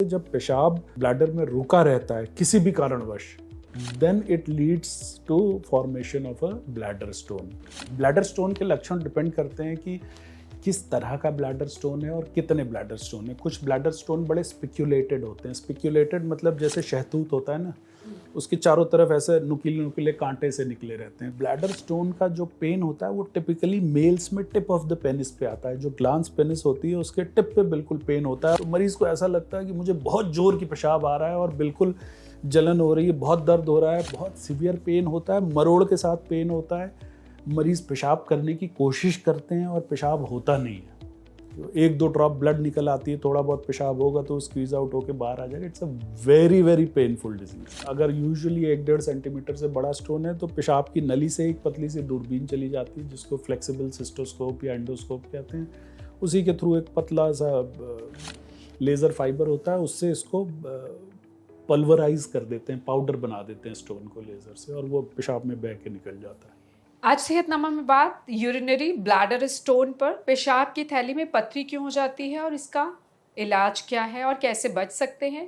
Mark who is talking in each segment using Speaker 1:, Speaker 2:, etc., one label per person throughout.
Speaker 1: जब पेशाब ब्लैडर में रुका रहता है किसी भी कारणवश, then it leads to formation of a bladder stone. Bladder stone के लक्षण डिपेंड करते हैं कि किस तरह का ब्लैडर स्टोन है और कितने ब्लैडर स्टोन है। कुछ ब्लैडर स्टोन बड़े स्पिक्यूलेटेड होते हैं। स्पिक्यूलेटेड मतलब जैसे शहतूत होता है ना, उसके चारों तरफ ऐसे नुकीले नुकीले कांटे से निकले रहते हैं। ब्लैडर स्टोन का जो पेन होता है वो टिपिकली मेल्स में टिप ऑफ द पेनिस पे आता है। जो ग्लांस पेनिस होती है उसके टिप पे बिल्कुल पेन होता है। तो मरीज को ऐसा लगता है कि मुझे बहुत जोर की पेशाब आ रहा है और बिल्कुल जलन हो रही है, बहुत दर्द हो रहा है, बहुत सीवियर पेन होता है, मरोड़ के साथ पेन होता है। मरीज पेशाब करने की कोशिश करते हैं और पेशाब होता नहीं है। तो एक दो ड्रॉप ब्लड निकल आती है, थोड़ा बहुत पेशाब होगा तो स्क्वीज आउट होकर बाहर आ जाएगा। It's a very very painful disease. अगर यूजुअली 1-1.5 सेंटीमीटर से बड़ा स्टोन है तो पेशाब की नली से एक पतली सी दूरबीन चली जाती है, जिसको फ्लेक्सिबल सिस्टोस्कोप या एंडोस्कोप कहते हैं। उसी के थ्रू एक पतला सा लेज़र फाइबर होता है, उससे इसको पल्वराइज कर देते हैं, पाउडर बना देते हैं स्टोन को लेज़र से, और वो पेशाब में बह के निकल जाता है।
Speaker 2: आज सेहतनामा में बात यूरिनरी ब्लैडर स्टोन पर। पेशाब की थैली में पथरी क्यों हो जाती है और इसका इलाज क्या है और कैसे बच सकते हैं,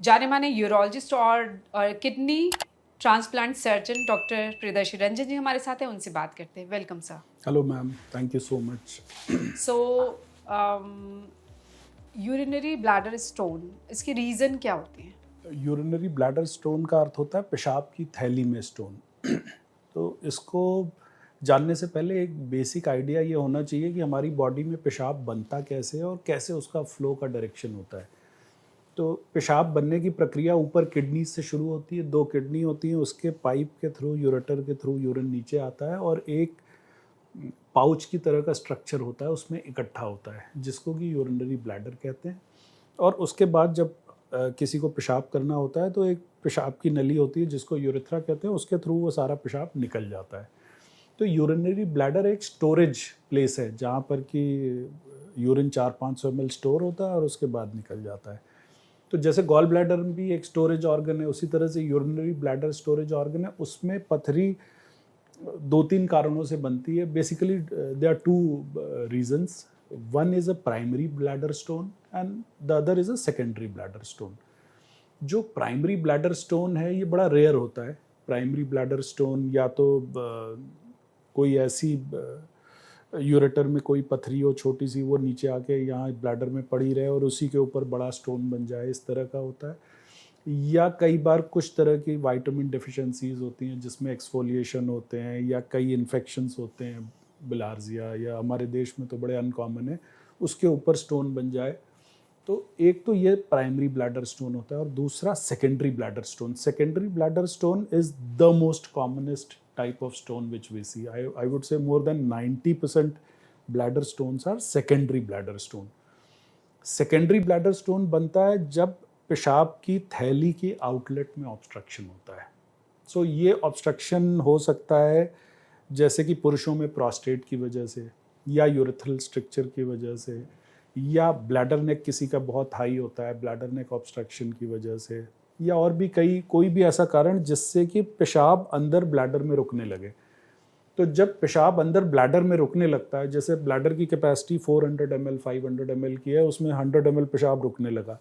Speaker 2: जाने माने यूरोलॉजिस्ट और kidney transplant surgeon doctor Priyadarshi Ranjan ji हमारे साथ हैं, उनसे बात करते हैं। Welcome sir.
Speaker 1: Hello ma'am, thank you so much.
Speaker 2: So urinary bladder stone, इसकी रीज़न क्या होती है?
Speaker 1: यूरिनरी ब्लैडर स्टोन का अर्थ होता है पेशाब की थैली में स्टोन। तो इसको जानने से पहले एक बेसिक आइडिया ये होना चाहिए कि हमारी बॉडी में पेशाब बनता कैसे है और कैसे उसका फ्लो का डायरेक्शन होता है। तो पेशाब बनने की प्रक्रिया ऊपर किडनी से शुरू होती है। 2 किडनी होती हैं, उसके पाइप के थ्रू, यूरेटर के थ्रू यूरिन नीचे आता है और एक पाउच की तरह का स्ट्रक्चर होता है, उसमें इकट्ठा होता है, जिसको कि यूरिनरी ब्लैडर कहते हैं। और उसके बाद जब किसी को पेशाब करना होता है तो एक पेशाब की नली होती है जिसको यूरेथ्रा कहते हैं, उसके थ्रू वो सारा पेशाब निकल जाता है। तो यूरिनरी ब्लैडर एक स्टोरेज प्लेस है जहाँ पर कि यूरिन 400-500 ml स्टोर होता है और उसके बाद निकल जाता है। तो जैसे गॉल ब्लैडर भी एक स्टोरेज ऑर्गन है, उसी तरह से यूरिनरी ब्लैडर स्टोरेज ऑर्गन है। उसमें पथरी 2-3 कारणों से बनती है। Basically there are 2 reasons. One is a primary bladder stone and the other is a secondary bladder stone. जो प्राइमरी ब्लैडर स्टोन है ये बड़ा रेयर होता है। प्राइमरी ब्लैडर स्टोन या तो कोई ऐसी यूरेटर में कोई पथरी हो छोटी सी, वो नीचे आके यहाँ ब्लैडर में पड़ी रहे और उसी के ऊपर बड़ा स्टोन बन जाए, इस तरह का होता है। या कई बार कुछ तरह की विटामिन डेफिशिएंसीज होती हैं जिसमें एक्सफोलिएशन होते हैं, या कई इन्फेक्शंस होते हैं, बिलार्जिया या हमारे देश में तो बड़े अनकॉमन है, उसके ऊपर स्टोन बन जाए। तो एक तो ये प्राइमरी ब्लैडर स्टोन होता है और दूसरा secondary bladder stone. Secondary bladder stone is the most commonest type of stone which we see. I would say more than 90% bladder stones are secondary bladder stone. Secondary bladder stone बनता है जब पेशाब की थैली के आउटलेट में obstruction होता है। सो ये ऑब्स्ट्रक्शन हो सकता है जैसे कि पुरुषों में प्रोस्टेट की वजह से, या यूरेथ्रल स्ट्रक्चर की वजह से, या ब्लैडर नेक किसी का बहुत हाई होता है ब्लैडर नेक ऑब्स्ट्रक्शन की वजह से, या और भी कोई भी ऐसा कारण जिससे कि पेशाब अंदर ब्लैडर में रुकने लगे। तो जब पेशाब अंदर ब्लैडर में रुकने लगता है, जैसे ब्लैडर की कैपेसिटी 400 ml 500 ml की है, उसमें 100 ml पेशाब रुकने लगा।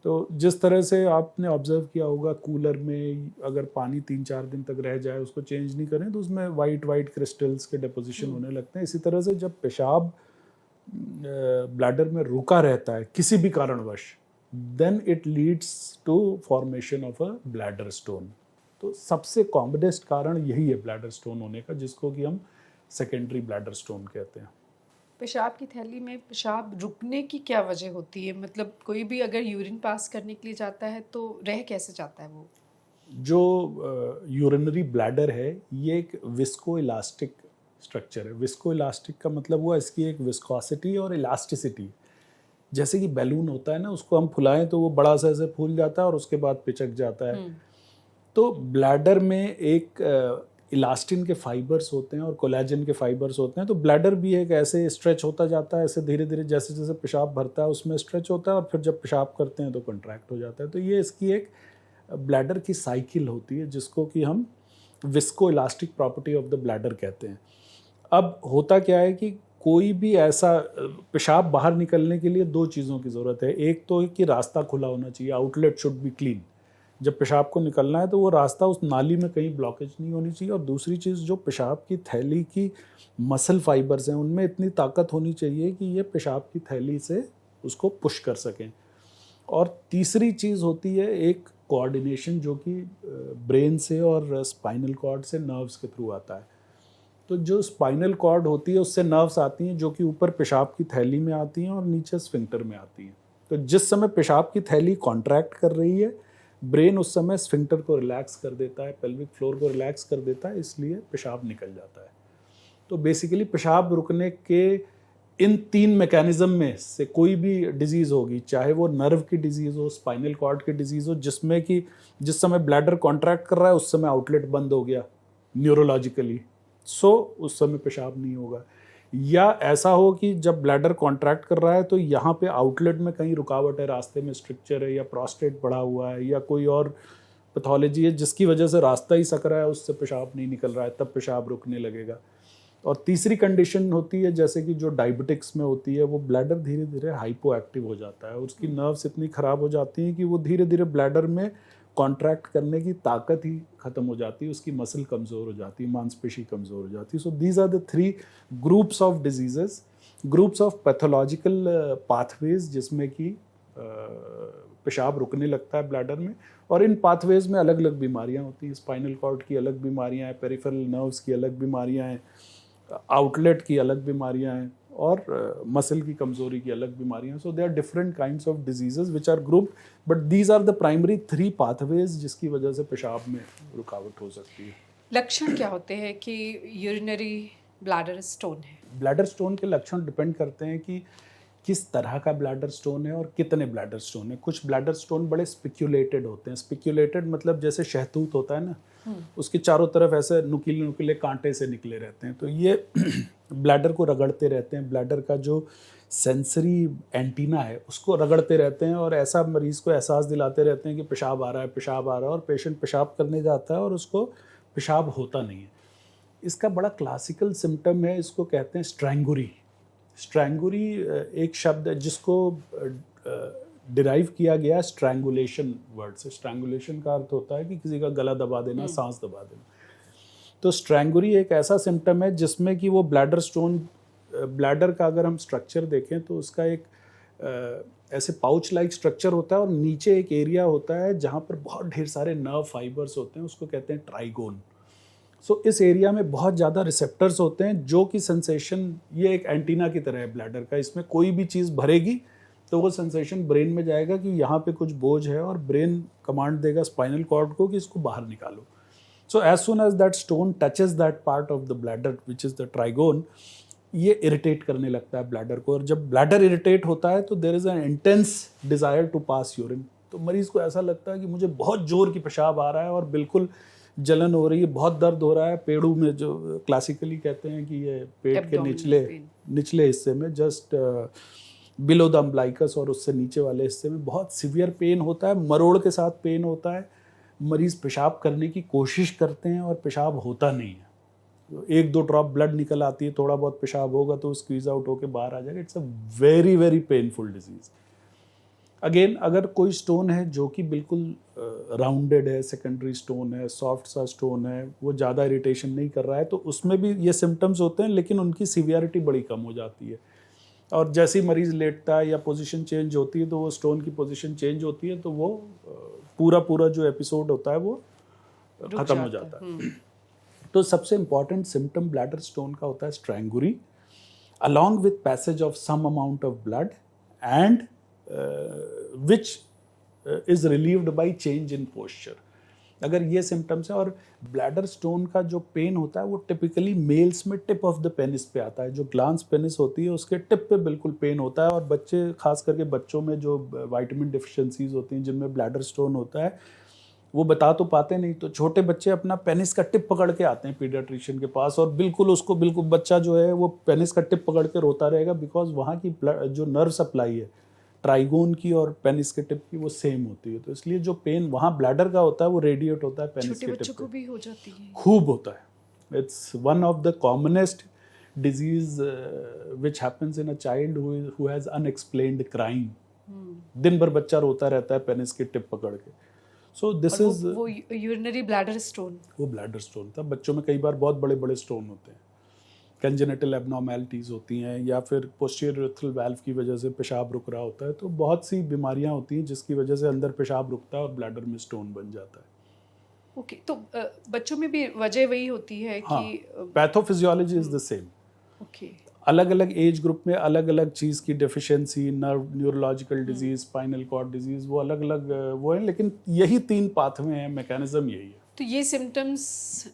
Speaker 1: तो जिस तरह से आपने ऑब्जर्व किया होगा कूलर में अगर पानी 3-4 दिन तक रह जाए, उसको चेंज नहीं करें तो उसमें वाइट क्रिस्टल्स के डिपोजिशन होने लगते हैं। इसी तरह से जब पेशाब ब्लैडर में रुका रहता है किसी भी कारणवश, then it leads to formation of a bladder stone. तो सबसे कॉमनेस्ट कारण यही है ब्लैडर स्टोन होने का, जिसको कि हम सेकेंडरी ब्लैडर स्टोन कहते हैं।
Speaker 2: पेशाब की थैली में पेशाब रुकने की क्या वजह होती है? मतलब कोई भी अगर यूरिन पास करने के लिए जाता है तो रह कैसे जाता है वो?
Speaker 1: जो यूरिनरी ब्लैडर है ये एक विस्को इलास्टिक स्ट्रक्चर है। विस्को इलास्टिक का मतलब हुआ इसकी एक विस्कोसिटी और इलास्टिसिटी। जैसे कि बैलून होता है ना, उसको हम फुलाएं तो वो बड़ा सा ऐसे फूल जाता है और उसके बाद पिचक जाता है। तो ब्लैडर में एक इलास्टिन के फाइबर्स होते हैं और कोलेजन के फाइबर्स होते हैं। तो ब्लैडर भी एक ऐसे स्ट्रेच होता जाता है, ऐसे धीरे धीरे जैसे जैसे पेशाब भरता है उसमें स्ट्रेच होता है और फिर जब पेशाब करते हैं तो कंट्रैक्ट हो जाता है। तो ये इसकी एक ब्लैडर की साइकिल होती है जिसको कि हम visco elastic property of the bladder कहते हैं। अब होता क्या है कि कोई भी ऐसा पेशाब बाहर निकलने के लिए दो चीज़ों की ज़रूरत है। एक तो है कि रास्ता खुला होना चाहिए, आउटलेट शुड बी क्लीन। जब पेशाब को निकलना है तो वो रास्ता, उस नाली में कहीं ब्लॉकेज नहीं होनी चाहिए। और दूसरी चीज़, जो पेशाब की थैली की मसल फाइबर्स हैं उनमें इतनी ताकत होनी चाहिए कि ये पेशाब की थैली से उसको पुश कर सकें। और तीसरी चीज़ होती है एक कोऑर्डिनेशन, जो कि ब्रेन से और स्पाइनल कॉर्ड से नर्व्स के थ्रू आता है। तो जो स्पाइनल कॉर्ड होती है उससे नर्व्स आती हैं जो कि ऊपर पेशाब की थैली में आती हैं और नीचे स्फिंक्टर में आती हैं। तो जिस समय पेशाब की थैली कॉन्ट्रैक्ट कर रही है, ब्रेन उस समय स्फिंक्टर को रिलैक्स कर देता है, पेल्विक फ्लोर को रिलैक्स कर देता है, इसलिए पेशाब निकल जाता है। तो बेसिकली पेशाब रुकने के इन तीन मैकेनिज्म में से कोई भी डिजीज़ होगी, चाहे वो नर्व की डिजीज़ हो, स्पाइनल कॉर्ड की डिजीज़ हो, जिसमें कि जिस समय ब्लैडर कॉन्ट्रैक्ट कर रहा है उस समय आउटलेट बंद हो गया न्यूरोलॉजिकली, सो उस समय पेशाब नहीं होगा। या ऐसा हो कि जब ब्लैडर कॉन्ट्रैक्ट कर रहा है तो यहाँ पे आउटलेट में कहीं रुकावट है, रास्ते में स्ट्रक्चर है, या प्रोस्टेट बढ़ा हुआ है, या कोई और पैथोलॉजी है जिसकी वजह से रास्ता ही सक रहा है, उससे पेशाब नहीं निकल रहा है, तब पेशाब रुकने लगेगा। और तीसरी कंडीशन होती है जैसे कि जो डायबिटिक्स में होती है, वो ब्लैडर धीरे धीरे हाइपो एक्टिव हो जाता है, उसकी नर्व्स इतनी ख़राब हो जाती हैं कि वो धीरे धीरे ब्लैडर में कॉन्ट्रैक्ट करने की ताकत ही ख़त्म हो जाती है, उसकी मसल कमज़ोर हो जाती है, मांसपेशी कमज़ोर हो जाती है। So these are the three groups of diseases, groups of pathological pathways जिसमें कि पेशाब रुकने लगता है ब्लैडर में। और इन पाथवेज में अलग अलग बीमारियां होती हैं, स्पाइनल कॉर्ड की अलग बीमारियां हैं, पेरिफेरल नर्व्स की अलग बीमारियां हैं, आउटलेट की अलग बीमारियां हैं, और मसल की कमजोरी की अलग बीमारियां। So they are different kinds of diseases which are grouped, but these are the primary three pathways जिसकी वजह से पेशाब में रुकावट हो सकती है।
Speaker 2: लक्षण क्या होते हैं कि यूरिनरी ब्लैडर स्टोन है?
Speaker 1: ब्लैडर स्टोन के लक्षण डिपेंड करते हैं कि किस तरह का ब्लैडर स्टोन है और कितने ब्लैडर स्टोन है। कुछ ब्लैडर स्टोन बड़े स्पिक्यूलेटेड होते हैं। स्पिक्यूलेटेड मतलब जैसे शहतूत होता है ना, उसके चारों तरफ ऐसे नुकीले नुकीले कांटे से निकले रहते हैं, तो ये ब्लैडर को रगड़ते रहते हैं, ब्लैडर का जो सेंसरी एंटीना है उसको रगड़ते रहते हैं, और ऐसा मरीज को एहसास दिलाते रहते हैं कि पेशाब आ रहा है, पेशाब आ रहा है, और पेशेंट पेशाब करने जाता है और उसको पेशाब होता नहीं है। इसका बड़ा क्लासिकल सिम्टम है, इसको कहते हैं स्ट्रैंगुरी। स्ट्रैंगुरी एक शब्द है जिसको डिराइव किया गया स्ट्रैंगुलेशन वर्ड से। स्ट्रैंगुलेशन का अर्थ होता है कि किसी का गला दबा देना, सांस दबा देना। तो स्ट्रैंगुरी एक ऐसा सिम्टम है जिसमें कि वो ब्लैडर स्टोन, ब्लैडर का अगर हम स्ट्रक्चर देखें तो उसका एक ऐसे पाउच लाइक स्ट्रक्चर होता है, और नीचे एक एरिया होता है जहाँ पर बहुत ढेर सारे नर्व फाइबर्स होते हैं, उसको कहते हैं ट्राइगोन। सो इस एरिया में बहुत ज़्यादा रिसेप्टर्स होते हैं जो कि सेंसेशन, ये एक एंटीना की तरह है ब्लैडर का, इसमें कोई भी चीज़ भरेगी तो वो सेंसेशन ब्रेन में जाएगा कि यहाँ पे कुछ बोझ है, और ब्रेन कमांड देगा स्पाइनल कॉर्ड को कि इसको बाहर निकालो। So as soon as that stone touches that part of the bladder which is the trigone, ये इरिटेट करने लगता है ब्लैडर को, और जब ब्लैडर इरिटेट होता है तो there is an intense desire to pass urine. तो मरीज़ को ऐसा लगता है कि मुझे बहुत जोर की पेशाब आ रहा है और बिल्कुल जलन हो रही है, बहुत दर्द हो रहा है पेड़ू में, जो क्लासिकली कहते हैं कि ये पेट के निचले हिस्से में, जस्ट बिलो द अम्बलाइकस, और उससे नीचे वाले हिस्से में बहुत सीवियर पेन होता है, मरोड़ के साथ पेन होता है। मरीज़ पेशाब करने की कोशिश करते हैं और पेशाब होता नहीं है, तो एक दो ड्रॉप ब्लड निकल आती है, थोड़ा बहुत पेशाब होगा तो स्क्वीज आउट होकर बाहर आ जाएगा। It's a very very painful disease. Again, अगर कोई स्टोन है जो कि बिल्कुल राउंडेड है, सेकेंडरी स्टोन है, सॉफ्ट सा स्टोन है, वो ज़्यादा इरिटेशन नहीं कर रहा है, तो उसमें भी ये सिम्टम्स होते हैं, लेकिन उनकी सीवियरिटी बड़ी कम हो जाती है। और जैसे ही मरीज़ लेटता है या पोजीशन चेंज होती है तो वो स्टोन की पोजीशन चेंज होती है, तो वो पूरा जो एपिसोड होता है वो ख़त्म हो जाता है। तो सबसे इम्पॉर्टेंट सिम्टम ब्लैडर स्टोन का होता है strangury, along with passage of some amount of blood, and which is relieved by change in posture। अगर ये सिम्टम्स है, और ब्लैडर स्टोन का जो पेन होता है वो टिपिकली मेल्स में टिप ऑफ द पेनिस पे आता है, जो ग्लांस पेनिस होती है उसके टिप पे बिल्कुल पेन होता है। और बच्चे, खास करके बच्चों में जो विटामिन डिफिशिएंसीज होती हैं जिनमें ब्लैडर स्टोन होता है, वो बता तो पाते नहीं, तो छोटे बच्चे अपना पेनिस का टिप पकड़ के आते हैं पीडियाट्रिशियन के पास, और बिल्कुल बच्चा जो है वो पेनिस का टिप पकड़ के रोता रहेगा, बिकॉज वहाँ की जो नर्व सप्लाई है ट्राइगोन की और पेनिस के टिप की वो सेम होती है, तो इसलिए जो पेन वहाँ ब्लैडर का होता है वो रेडिएट होता है पेनिस के टिप
Speaker 2: बच्चों को भी हो जाती है,
Speaker 1: खूब होता है। It's one of the commonest disease which happens in a child who has unexplained crying. दिन भर बच्चा रोता रहता है पेनिस की टिप पकड़ के. So this is
Speaker 2: वो यूरिनरी ब्लैडर स्टोन,
Speaker 1: वो ब्लैडर स्टोन था. बच्चों में कई बार बहुत बड़े बड़े स्टोन होते हैं, कंजेनिटल एबनॉर्मेलिटीज होती हैं, या फिर पोस्टीरियर यूरेथ्रल वाल्व की वजह से पेशाब रुक रहा होता है. तो बहुत सी बीमारियां होती हैं जिसकी वजह से अंदर पेशाब रुकता है और ब्लैडर में स्टोन बन जाता है.
Speaker 2: ओके, तो बच्चों में भी वजह वही होती है
Speaker 1: हाँ,
Speaker 2: कि
Speaker 1: pathophysiology is the same.
Speaker 2: Okay,
Speaker 1: अलग अलग एज ग्रुप में अलग अलग चीज़ की deficiency, neurological disease, spinal cord disease, वो अलग अलग वो है, लेकिन यही 3 पाथवे हैं, मैकेनिज्म यही है.
Speaker 2: तो ये सिम्टम्स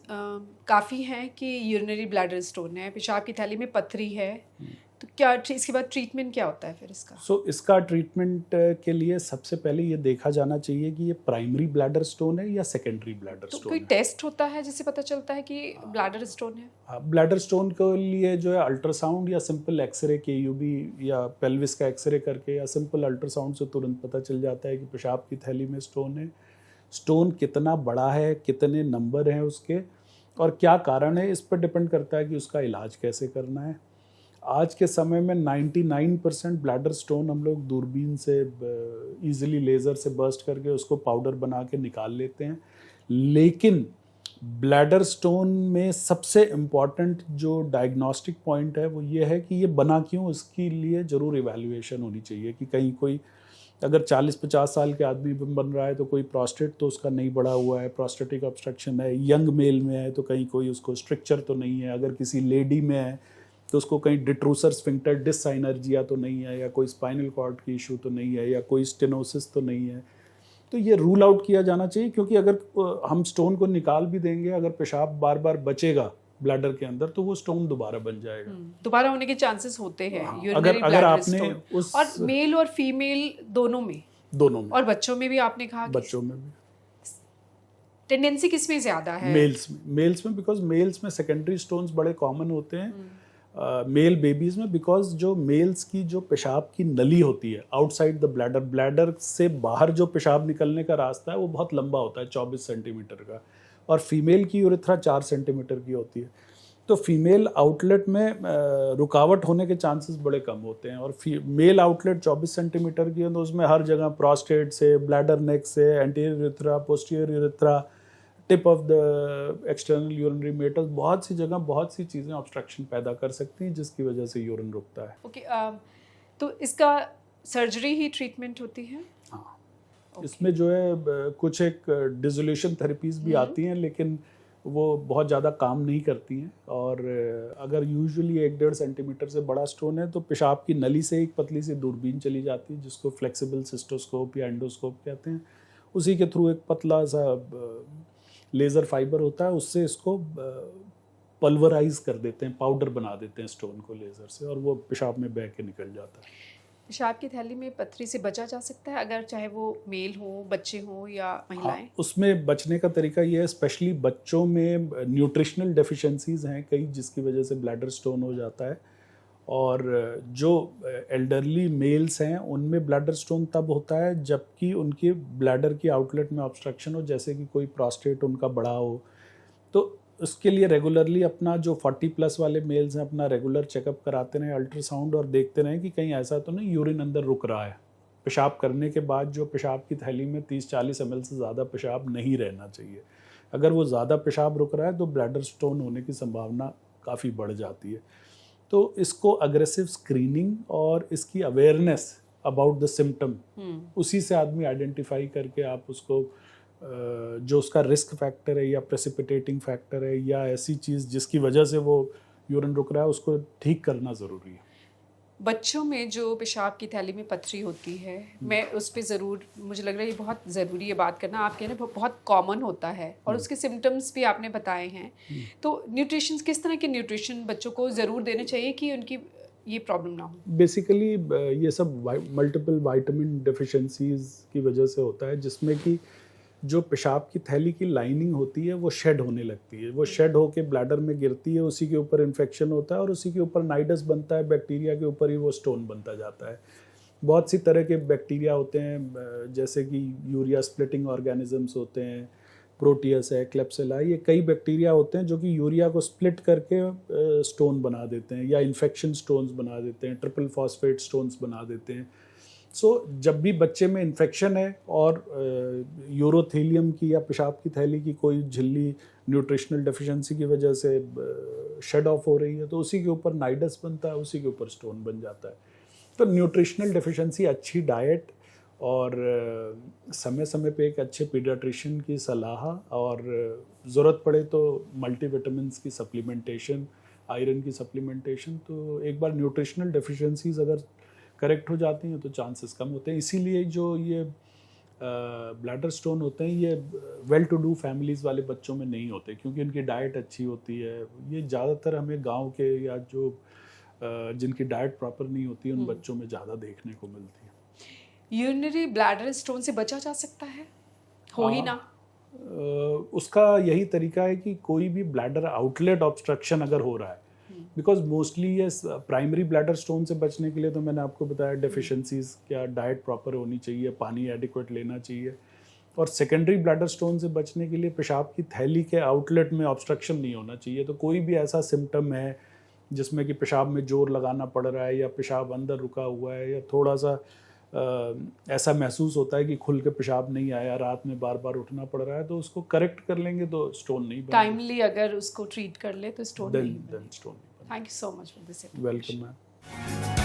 Speaker 2: काफ़ी हैं कि यूरिनरी ब्लैडर स्टोन है, पेशाब की थैली में पथरी है. तो क्या इसके बाद ट्रीटमेंट क्या होता है फिर इसका?
Speaker 1: इसका ट्रीटमेंट के लिए सबसे पहले ये देखा जाना चाहिए कि ये प्राइमरी ब्लैडर स्टोन है या सेकेंडरी ब्लैडर
Speaker 2: तो
Speaker 1: स्टोन
Speaker 2: कोई
Speaker 1: है.
Speaker 2: टेस्ट होता है जिससे पता चलता है कि ब्लैडर स्टोन है?
Speaker 1: ब्लैडर स्टोन के लिए जो है अल्ट्रासाउंड या सिंपल एक्सरे, KUB या पेल्विस का एक्सरे करके या सिंपल अल्ट्रासाउंड से तुरंत पता चल जाता है कि पेशाब की थैली में स्टोन है. स्टोन कितना बड़ा है, कितने नंबर हैं उसके, और क्या कारण है, इस पर डिपेंड करता है कि उसका इलाज कैसे करना है. आज के समय में 99% ब्लैडर स्टोन हम लोग दूरबीन से इजीली लेज़र से बर्स्ट करके उसको पाउडर बना के निकाल लेते हैं. लेकिन ब्लैडर स्टोन में सबसे इम्पॉर्टेंट जो डायग्नोस्टिक पॉइंट है वो ये है कि ये बना क्यों, इसके लिए ज़रूर इवैल्यूएशन होनी चाहिए कि कहीं कोई अगर 40-50 साल के आदमी में बन रहा है तो कोई प्रोस्टेट तो उसका नहीं बढ़ा हुआ है, प्रोस्टेटिक ऑब्स्ट्रक्शन है. यंग मेल में है तो कहीं कोई उसको स्ट्रक्चर तो नहीं है. अगर किसी लेडी में है तो उसको कहीं डिट्रूसर स्फिंक्टर डिससाइनर्जिया तो नहीं है, या कोई स्पाइनल कॉर्ड की इशू तो नहीं है, या कोई स्टेनोसिस तो नहीं है. तो ये रूल आउट किया जाना चाहिए, क्योंकि अगर हम स्टोन को निकाल भी देंगे, अगर पेशाब बार बार बचेगा ब्लैडर के अंदर तो वो स्टोन दोबारा बन जाएगा.
Speaker 2: दोबारा होने के चांसेस होते हैं यूरिनरी
Speaker 1: अगर
Speaker 2: ब्लैडर
Speaker 1: आपने
Speaker 2: स्टोन.
Speaker 1: उस
Speaker 2: और मेल और फीमेल दोनों में और बच्चों में भी आपने कहा
Speaker 1: बच्चों में भी
Speaker 2: टेंडेंसी किस में ज़्यादा है?
Speaker 1: मेल्स में बिकॉज मेल्स में सेकेंडरी स्टोन्स बड़े कॉमन होते हैं. मेल बेबीज में बिकॉज जो मेल्स की जो पेशाब की नली होती है आउटसाइड द ब्लैडर, ब्लैडर से बाहर जो पेशाब निकलने का रास्ता है वो बहुत लंबा होता है, 24 सेंटीमीटर का, और फीमेल की यूरेथ्रा 4 सेंटीमीटर की होती है. तो फीमेल आउटलेट में रुकावट होने के चांसेस बड़े कम होते हैं, और मेल आउटलेट 24 सेंटीमीटर की है तो उसमें हर जगह प्रोस्टेट से, ब्लैडर नेक से, anterior urethra, posterior urethra, tip of the external urinary metal, बहुत सी जगह बहुत सी चीज़ें ऑब्स्ट्रक्शन पैदा कर सकती हैं जिसकी वजह से यूरिन रुकता है.
Speaker 2: ओके, तो इसका सर्जरी ही ट्रीटमेंट होती है?
Speaker 1: हाँ, इसमें जो है कुछ एक डिसोल्यूशन थेरेपीज भी आती हैं, लेकिन वो बहुत ज़्यादा काम नहीं करती हैं. और अगर यूजुअली 1-1.5 सेंटीमीटर से बड़ा स्टोन है तो पेशाब की नली से एक पतली सी दूरबीन चली जाती है जिसको फ्लेक्सिबल सिस्टोस्कोप या एंडोस्कोप कहते हैं. उसी के थ्रू एक पतला सा लेज़र फाइबर होता है, उससे इसको पल्वराइज कर देते हैं, पाउडर बना देते हैं स्टोन को लेज़र से, और वो पेशाब में बह के निकल जाता है.
Speaker 2: पेशाब की थैली में पथरी से बचा जा सकता है अगर चाहे वो मेल हो, बच्चे हो या महिलाएं?
Speaker 1: हाँ, उसमें बचने का तरीका ये है, स्पेशली बच्चों में न्यूट्रिशनल डेफिशिएंसीज हैं कई जिसकी वजह से ब्लैडर स्टोन हो जाता है. और जो एल्डरली मेल्स हैं उनमें ब्लैडर स्टोन तब होता है जबकि उनकी ब्लैडर की आउटलेट में ऑब्स्ट्रक्शन हो, जैसे कि कोई प्रोस्टेट उनका बड़ा हो. तो उसके लिए रेगुलरली अपना जो 40+ वाले मेल्स हैं अपना रेगुलर चेकअप कराते रहें, अल्ट्रासाउंड, और देखते रहें कि कहीं ऐसा तो नहीं यूरिन अंदर रुक रहा है. पेशाब करने के बाद जो पेशाब की थैली में 30-40 ml से ज़्यादा पेशाब नहीं रहना चाहिए. अगर वो ज़्यादा पेशाब रुक रहा है तो ब्लैडर स्टोन होने की संभावना काफ़ी बढ़ जाती है. तो इसको अग्रेसिव स्क्रीनिंग और इसकी अवेयरनेस अबाउट द सिम्टम, उसी से आदमी आइडेंटिफाई करके आप उसको जो उसका रिस्क फैक्टर है या प्रेसिपिटेटिंग फैक्टर है या ऐसी चीज़ जिसकी वजह से वो यूरिन रुक रहा है उसको ठीक करना ज़रूरी है.
Speaker 2: बच्चों में जो पेशाब की थैली में पथरी होती है, मैं उस पर ज़रूर, मुझे लग रहा है ये बहुत ज़रूरी है बात करना. आप कह रहे हैं बहुत कॉमन होता है और उसके सिम्टम्स भी आपने बताए हैं. तो न्यूट्रिशन, किस तरह के न्यूट्रिशन बच्चों को ज़रूर देने चाहिए कि उनकी ये प्रॉब्लम ना हो?
Speaker 1: बेसिकली ये सब मल्टीपल विटामिन डेफिशिएंसीज की वजह से होता है, जिसमें कि जो पेशाब की थैली की लाइनिंग होती है वो शेड होने लगती है, वो शेड होके ब्लैडर में गिरती है, उसी के ऊपर इन्फेक्शन होता है और उसी के ऊपर नाइडस बनता है, बैक्टीरिया के ऊपर ही वो स्टोन बनता जाता है. बहुत सी तरह के बैक्टीरिया होते हैं, जैसे कि यूरिया स्प्लिटिंग ऑर्गेनिजम्स होते हैं, प्रोटियस है, क्लेप्सिला, ये कई बैक्टीरिया होते हैं जो कि यूरिया को स्प्लिट करके स्टोन बना देते हैं या इन्फेक्शन स्टोन्स बना देते हैं, ट्रिपल फॉस्फेट स्टोन्स बना देते हैं। सो जब भी बच्चे में इन्फेक्शन है और यूरोथेलियम की या पेशाब की थैली की कोई झिल्ली न्यूट्रिशनल डेफिशिएंसी की वजह से शेड ऑफ हो रही है, तो उसी के ऊपर नाइडस बनता है, उसी के ऊपर स्टोन बन जाता है। तो न्यूट्रिशनल डेफिशिएंसी, अच्छी डाइट और समय समय पे एक अच्छे पीडियाट्रिशियन की सलाह और ज़रूरत पड़े तो मल्टीविटामिन्स की सप्लीमेंटेशन, आयरन की सप्लीमेंटेशन, तो एक बार न्यूट्रिशनल डेफिशिएंसीज अगर करेक्ट हो जाती हैं तो चांसेस कम होते हैं। इसीलिए जो ये ब्लैडर स्टोन होते हैं ये वेल टू डू फैमिलीज़ वाले बच्चों में नहीं होते, क्योंकि इनकी डाइट अच्छी होती है। ये ज़्यादातर हमें गांव के या जो जिनकी डाइट प्रॉपर नहीं होती उन बच्चों में ज़्यादा देखने को मिलती है।
Speaker 2: यूरिनरी ब्लैडर स्टोन से बचा जा सकता है? हो ही ना?
Speaker 1: उसका यही तरीका है कि कोई भी ब्लैडर आउटलेट ऑब्स्ट्रक्शन अगर हो रहा है, बिकॉज मोस्टली ये प्राइमरी ब्लैडर स्टोन से बचने के लिए तो मैंने आपको बताया डेफिशिएंसीज, क्या डाइट प्रॉपर होनी चाहिए, पानी एडिक्वेट लेना चाहिए, और सेकेंडरी ब्लैडर स्टोन से बचने के लिए पेशाब की थैली के आउटलेट में ऑब्स्ट्रक्शन नहीं होना चाहिए। तो कोई भी ऐसा सिम्टम है जिसमें कि पेशाब में जोर लगाना पड़ रहा है या पेशाब अंदर रुका हुआ है या थोड़ा सा ऐसा महसूस होता है कि खुल के पेशाब नहीं आया, रात में बार बार उठना पड़ रहा है, तो उसको करेक्ट कर लेंगे तो स्टोन नहीं बनेगा।
Speaker 2: टाइमली अगर उसको ट्रीट कर ले तो स्टोन नहीं बनेगा।
Speaker 1: स्टोन नहीं बनेगा।
Speaker 2: Thank you so much for this.
Speaker 1: Welcome ma'am.